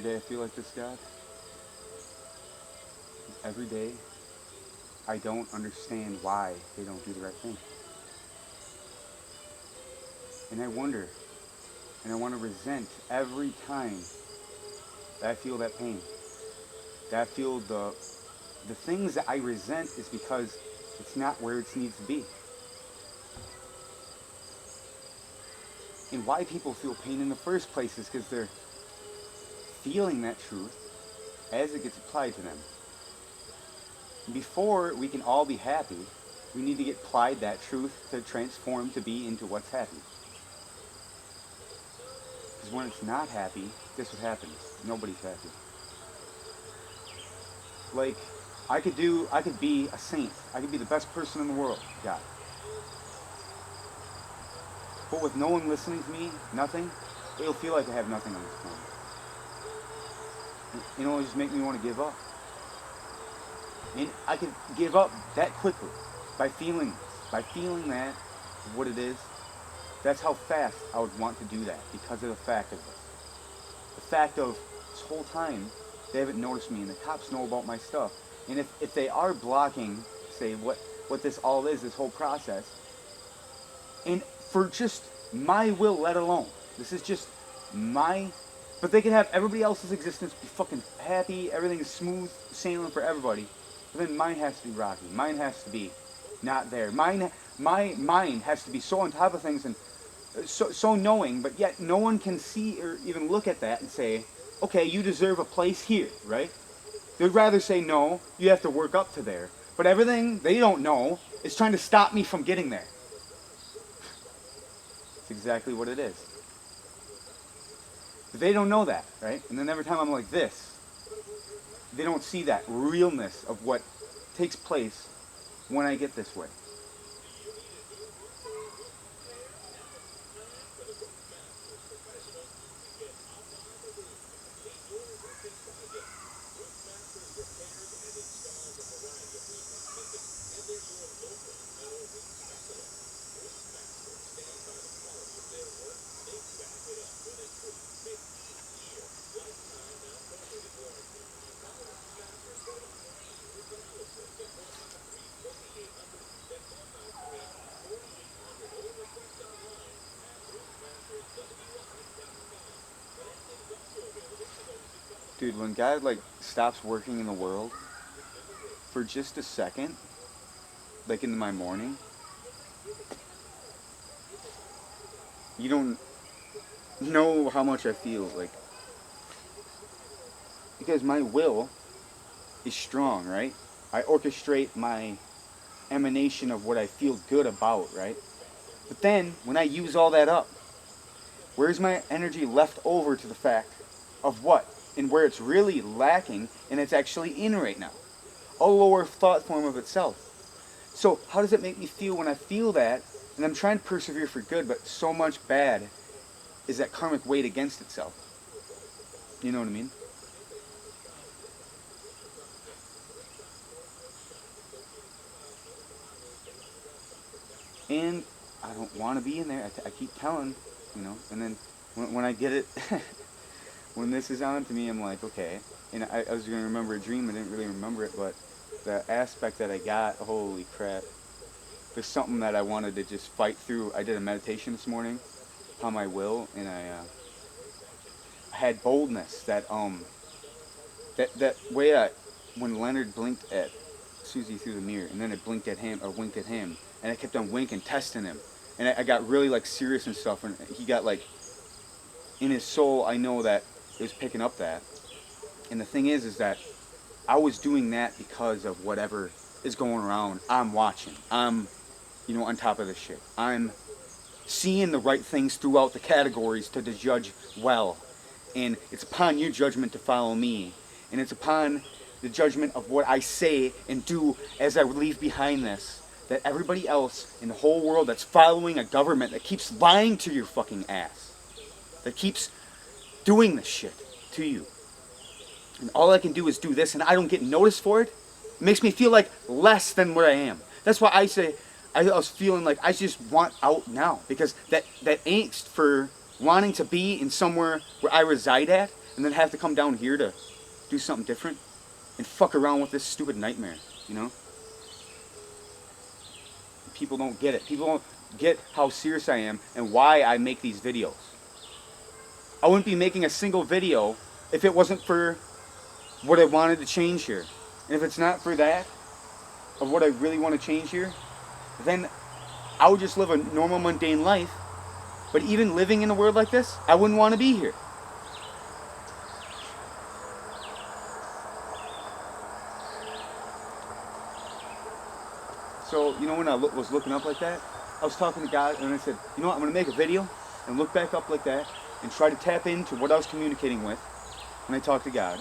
day I feel like this, God? Every day I don't understand why they don't do the right thing. And I wonder, and I want to resent every time that I feel that pain. That I feel the things that I resent is because it's not where it needs to be. And why people feel pain in the first place is because they're feeling that truth as it gets applied to them. Before we can all be happy, we need to get applied that truth to transform to be into what's happy. Because when it's not happy, this is what happens. Nobody's happy. Like, I could be a saint. I could be the best person in the world, God. But with no one listening to me, nothing, it'll feel like I have nothing on this planet. You know, it'll just make me want to give up. And I could give up that quickly by feeling this, by feeling that what it is. That's how fast I would want to do that because of the fact of this. The fact of this whole time they haven't noticed me and the cops know about my stuff. And if they are blocking, say, what this all is, this whole process, and for just my will let alone, this is just my, but they can have everybody else's existence be fucking happy, everything is smooth sailing for everybody, but then mine has to be rocky, mine has to be not there, my mind has to be so on top of things and so knowing, but yet no one can see or even look at that and say, okay, you deserve a place here, right? They'd rather say, no, you have to work up to there. But everything they don't know is trying to stop me from getting there. It's exactly what it is. But they don't know that, right? And then every time I'm like this, they don't see that realness of what takes place when I get this way. Dude, when God like stops working in the world for just a second, like in my morning, you don't know how much I feel like, because my will is strong, right? I orchestrate my emanation of what I feel good about, right? But then when I use all that up, where's my energy left over to the fact of what? And where it's really lacking and it's actually in right now. A lower thought form of itself. So how does it make me feel when I feel that and I'm trying to persevere for good, but so much bad is that karmic weight against itself? You know what I mean? And I don't want to be in there. I keep telling, you know, and then when I get it, when this is on to me, I'm like, okay. And I was going to remember a dream. I didn't really remember it, but the aspect that I got, holy crap. There's something that I wanted to just fight through. I did a meditation this morning on my will, and I had boldness that way when Leonard blinked at Susie through the mirror, and then it blinked at him or winked at him, and I kept on winking, testing him, and I got really like serious and stuff, and he got like in his soul. I know that it was picking up that, and the thing is that I was doing that because of whatever is going around. I'm watching. I'm, you know, on top of this shit. I'm seeing the right things throughout the categories to judge well. And it's upon your judgment to follow me. And it's upon the judgment of what I say and do as I leave behind this, that everybody else in the whole world that's following a government that keeps lying to your fucking ass, that keeps doing this shit to you. And all I can do is do this and I don't get noticed for it. It makes me feel like less than where I am. That's why I say I was feeling like I just want out now, because that angst for wanting to be in somewhere where I reside at, and then have to come down here to do something different and fuck around with this stupid nightmare, you know? People don't get it. People don't get how serious I am and why I make these videos. I wouldn't be making a single video if it wasn't for what I wanted to change here. And if it's not for that, of what I really want to change here, then I would just live a normal, mundane life. But even living in a world like this, I wouldn't want to be here. So, you know, when I was looking up like that, I was talking to God and I said, you know what, I'm going to make a video and look back up like that and try to tap into what I was communicating with when I talked to God.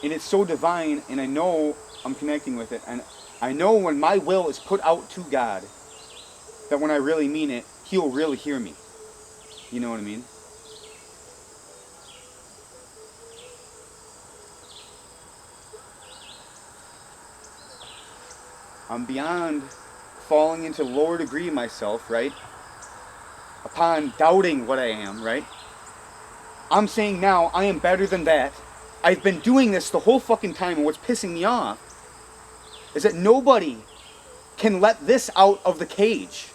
And it's so divine, and I know I'm connecting with it, and I know when my will is put out to God, that when I really mean it, He'll really hear me. You know what I mean? I'm beyond falling into lower degree myself, right? Upon doubting what I am, right? I'm saying now I am better than that. I've been doing this the whole fucking time, and what's pissing me off is that nobody can let this out of the cage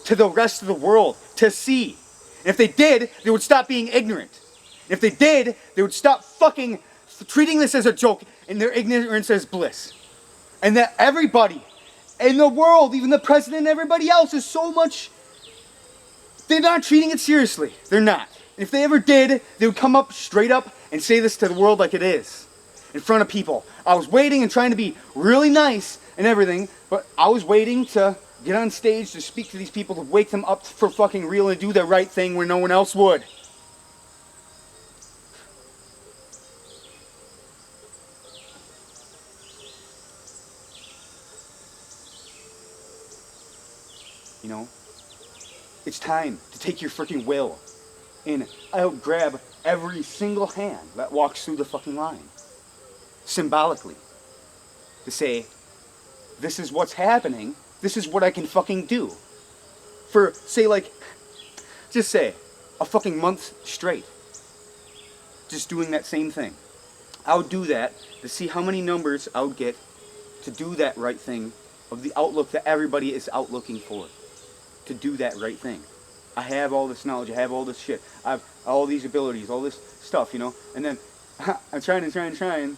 to the rest of the world to see. And if they did, they would stop being ignorant. And if they did, they would stop fucking treating this as a joke and their ignorance as bliss. And that everybody in the world, even the president and everybody else, is so much... They're not treating it seriously. They're not. And if they ever did, they would come up straight up and say this to the world like it is. In front of people. I was waiting and trying to be really nice and everything, but I was waiting to get on stage to speak to these people, to wake them up for fucking real and do the right thing where no one else would. You know? It's time to take your freaking will and I'll grab every single hand that walks through the fucking line. Symbolically. To say, this is what's happening, this is what I can fucking do. For, say like, just say, a fucking month straight. Just doing that same thing. I would do that to see how many numbers I would get to do that right thing of the outlook that everybody is out looking for. To do that right thing. I have all this knowledge, I have all this shit, I have all these abilities, all this stuff, you know, and then I'm trying, and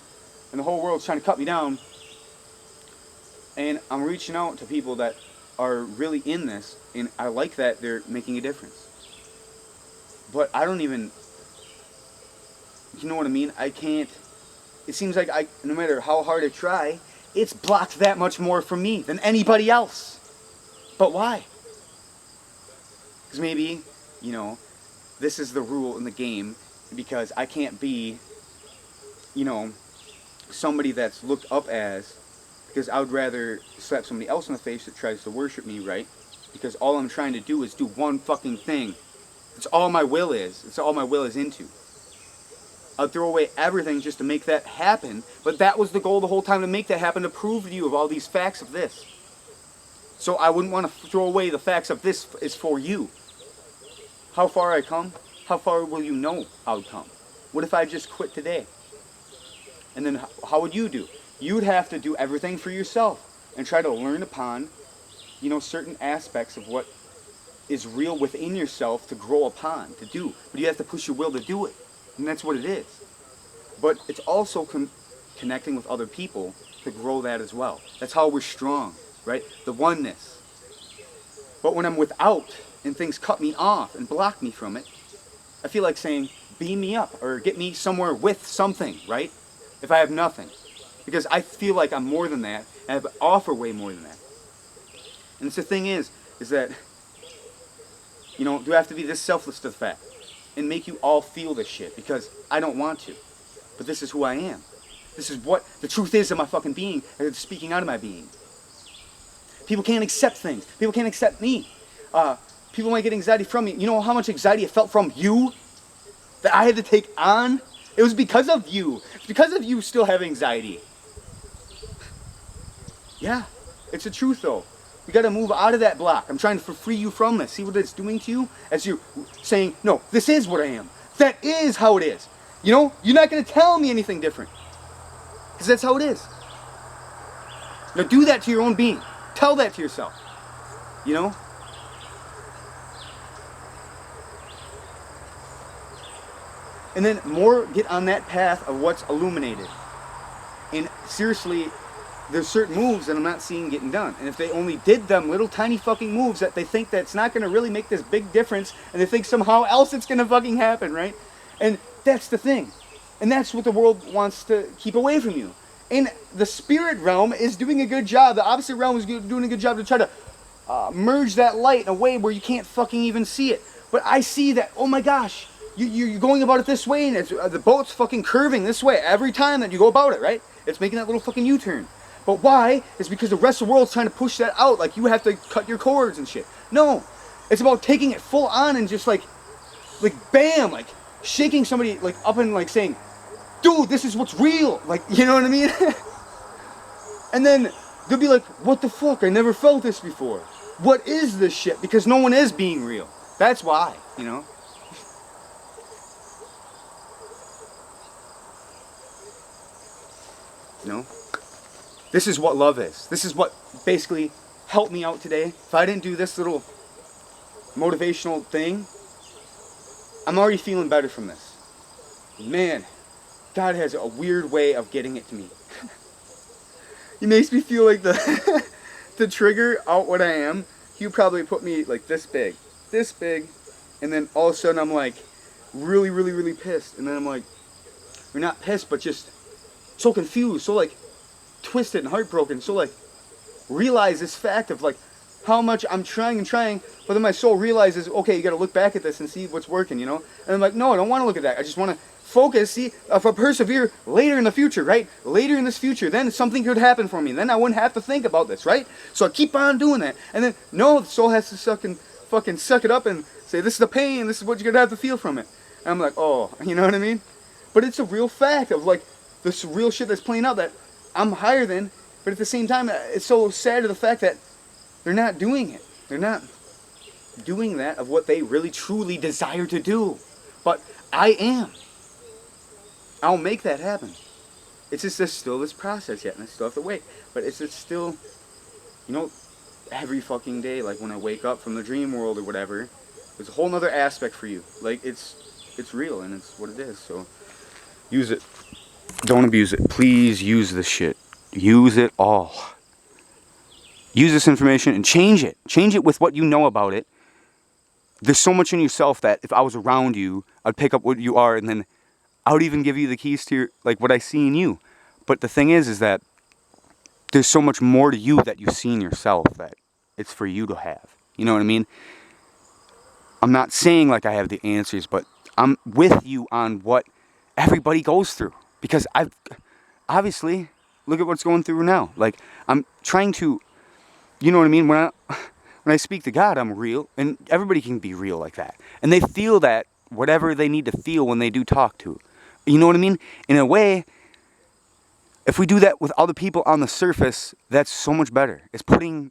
the whole world's trying to cut me down, and I'm reaching out to people that are really in this, and I like that they're making a difference. But I don't even, you know what I mean, I can't, it seems like no matter how hard I try, it's blocked that much more from me than anybody else. But why? Because maybe, you know, this is the rule in the game, because I can't be, you know, somebody that's looked up as, because I would rather slap somebody else in the face that tries to worship me, right? Because all I'm trying to do is do one fucking thing. It's all my will is. It's all my will is into. I'd throw away everything just to make that happen, but that was the goal the whole time, to make that happen, to prove to you of all these facts of this. So I wouldn't want to throw away the facts of this is for you. How far I come, how far will you know I would come? What if I just quit today? And then how would you do? You'd have to do everything for yourself and try to learn upon, you know, certain aspects of what is real within yourself to grow upon, to do. But you have to push your will to do it. And that's what it is. But it's also connecting with other people to grow that as well. That's how we're strong, right? The oneness. But when I'm without and things cut me off and block me from it, I feel like saying, beam me up or get me somewhere with something, right? If I have nothing. Because I feel like I'm more than that, and I offer way more than that. And the thing is that, you know, do I have to be this selfless to the fact and make you all feel this shit? Because I don't want to. But this is who I am. This is what the truth is of my fucking being, and it's speaking out of my being. People can't accept things. People can't accept me. People might get anxiety from me. You know how much anxiety I felt from you? That I had to take on? It was because of you. It's because of you still have anxiety. Yeah, it's the truth though. You gotta move out of that block. I'm trying to free you from this. See what it's doing to you? As you're saying, no, this is what I am. That is how it is. You know, you're not going to tell me anything different. Because that's how it is. Now do that to your own being. Tell that to yourself. You know? And then more get on that path of what's illuminated. And seriously, there's certain moves that I'm not seeing getting done. And if they only did them little tiny fucking moves that they think that's not going to really make this big difference, and they think somehow else it's going to fucking happen, right? And that's the thing. And that's what the world wants to keep away from you. And the spirit realm is doing a good job. The opposite realm is doing a good job to try to merge that light in a way where you can't fucking even see it. But I see that, oh my gosh, you're going about it this way, and it's, the boat's fucking curving this way every time that you go about it, right? It's making that little fucking U-turn. But why? It's because the rest of the world's trying to push that out, like you have to cut your cords and shit. No, it's about taking it full on and just like bam, like shaking somebody like up and like saying, dude, this is what's real. Like, you know what I mean? And then they'll be like, what the fuck? I never felt this before. What is this shit? Because no one is being real. That's why, you know? You know? This is what love is. This is what basically helped me out today. If I didn't do this little motivational thing, I'm already feeling better from this. Man, God has a weird way of getting it to me. He makes me feel like the to trigger out what I am, he probably put me like this big, and then all of a sudden I'm like really, really, really pissed. And then I'm like, we're not pissed, but just so confused, so like twisted and heartbroken, so like realize this fact of like how much I'm trying and trying, but then my soul realizes, okay, you got to look back at this and see what's working, you know? And I'm like, no, I don't want to look at that. I just want to focus, see, if I persevere later in the future, right? Later in this future, then something could happen for me. Then I wouldn't have to think about this, right? So I keep on doing that. And then, no, the soul has to fucking suck it up and say, this is the pain, this is what you're going to have to feel from it. And I'm like, oh, you know what I mean? But it's a real fact of like, this real shit that's playing out that I'm higher than, but at the same time, it's so sad to the fact that they're not doing it. They're not doing that of what they really truly desire to do. But I am. I'll make that happen. It's just there's still this process yet, and I still have to wait. But it's just still, you know, every fucking day, like when I wake up from the dream world or whatever, there's a whole nother aspect for you. Like it's real and it's what it is. So use it. Don't abuse it. Please use this shit. Use it all. Use this information and change it. Change it with what you know about it. There's so much in yourself that if I was around you, I'd pick up what you are, and then I would even give you the keys to your, like what I see in you. But the thing is that there's so much more to you that you see in yourself that it's for you to have. You know what I mean? I'm not saying like I have the answers, but I'm with you on what everybody goes through. Because I've, obviously, look at what's going through now. Like, I'm trying to, you know what I mean? When I speak to God, I'm real. And everybody can be real like that. And they feel that, whatever they need to feel when they do talk to. You know what I mean? In a way, if we do that with other people on the surface, that's so much better. It's bringing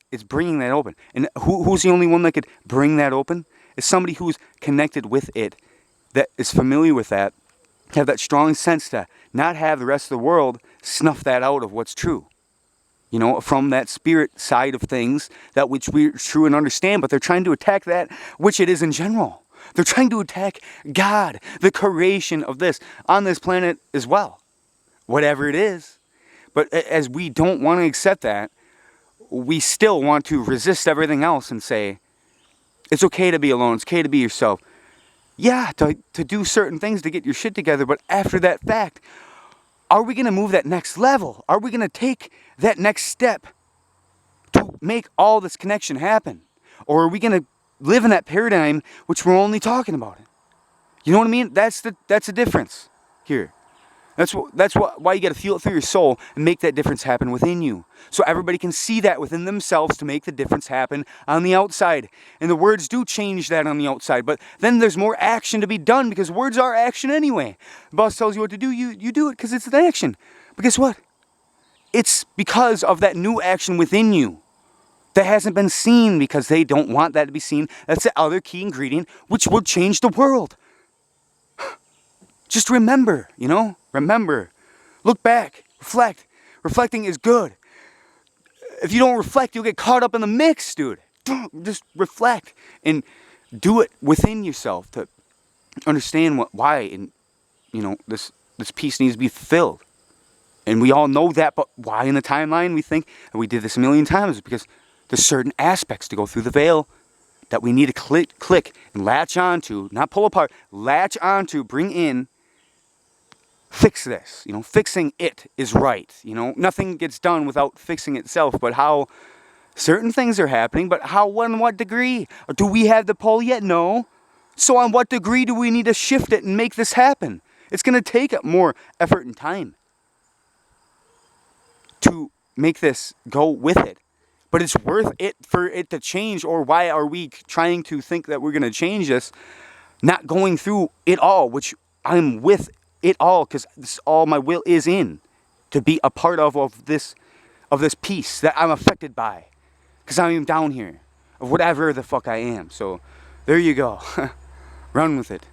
that open. And who's the only one that could bring that open? It's somebody who's connected with it, that is familiar with that, have that strong sense to not have the rest of the world snuff that out of what's true. You know, from that spirit side of things, that which we're true and understand, but they're trying to attack that which it is in general. They're trying to attack God, the creation of this, on this planet as well. Whatever it is. But as we don't want to accept that, we still want to resist everything else and say, it's okay to be alone, it's okay to be yourself. Yeah, to do certain things to get your shit together, but after that fact, are we going to move that next level? Are we going to take that next step to make all this connection happen? Or are we going to live in that paradigm which we're only talking about it? You know what I mean? That's the difference here. That's why you got to feel it through your soul and make that difference happen within you. So everybody can see that within themselves to make the difference happen on the outside. And the words do change that on the outside. But then there's more action to be done because words are action anyway. The boss tells you what to do, you do it because it's an action. But guess what? It's because of that new action within you that hasn't been seen because they don't want that to be seen. That's the other key ingredient which will change the world. Just remember, you know? Remember. Look back. Reflect. Reflecting is good. If you don't reflect, you'll get caught up in the mix, dude. Just reflect and do it within yourself to understand why, and you know, this piece needs to be fulfilled. And we all know that, but why in the timeline we think, and we did this a million times, because there's certain aspects to go through the veil that we need to click and latch onto, not pull apart, latch onto, bring in, fix this. You know, fixing it is right. You know, nothing gets done without fixing itself, but how certain things are happening, but how, when, what degree? Do we have the pull yet? No. So on what degree do we need to shift it and make this happen? It's going to take more effort and time to make this go with it. But it's worth it for it to change, or why are we trying to think that we're going to change this, not going through it all, which I'm with it all, because this all my will is in, to be a part of this piece that I'm affected by, because I'm down here, of whatever the fuck I am. So there you go. Run with it.